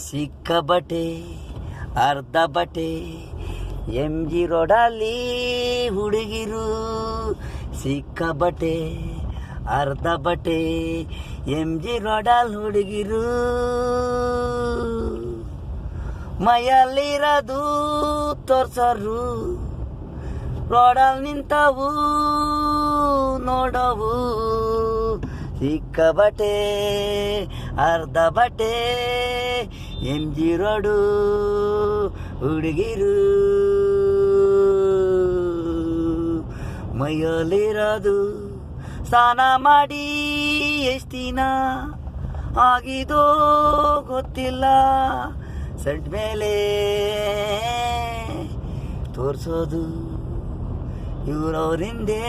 ಸಿಕ್ಕಬಟೆ ಅರ್ಧ ಬಟೆ MG ರೋಡಲ್ಲಿ ಹುಡುಗಿರು. ಸಿಕ್ಕಬಟೆ ಅರ್ಧ ಬಟೆ MG ರೋಡಲ್ಲಿ ಹುಡುಗಿರು. ಮೈಯಲ್ಲಿರೋದು ತೋರ್ಸರು, ರೋಡಲ್ಲಿ ನಿಂತವು ನೋಡವು. ಸಿಕ್ಕಬಟೆ ಅರ್ಧ ಬಟೆ MG ರೋಡು ಹುಡುಗಿರು. ಮೈಯಲ್ಲಿರೋದು ಸ್ನಾನ ಮಾಡಿ ಎಷ್ಟು ದಿನ ಆಗಿದೋ ಗೊತ್ತಿಲ್ಲ. ಸೆಂಟ್ ಮೇಲೆ ತೋರಿಸೋದು ಇವರವರಿಂದೇ.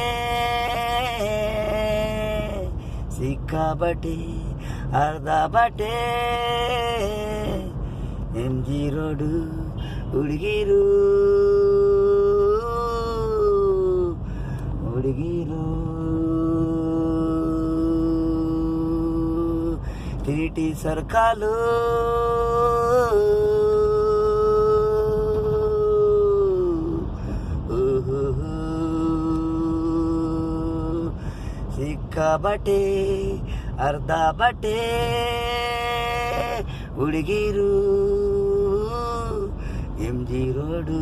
ಸಿಕ್ಕಾಬಟ್ಟೆ ಅರ್ಧ ಬಟ್ಟೆ MG ರೋಡು ಹುಡುಗಿರು ಹುಡುಗಿರು. ಟಿಟಿ ಸರ್ಕಲು ಸಿಕ್ಕಾಬಟ್ಟೆ ಅರ್ಧ ಬಟ್ಟೆ ಹುಡುಗಿರು MG ರೋಡು.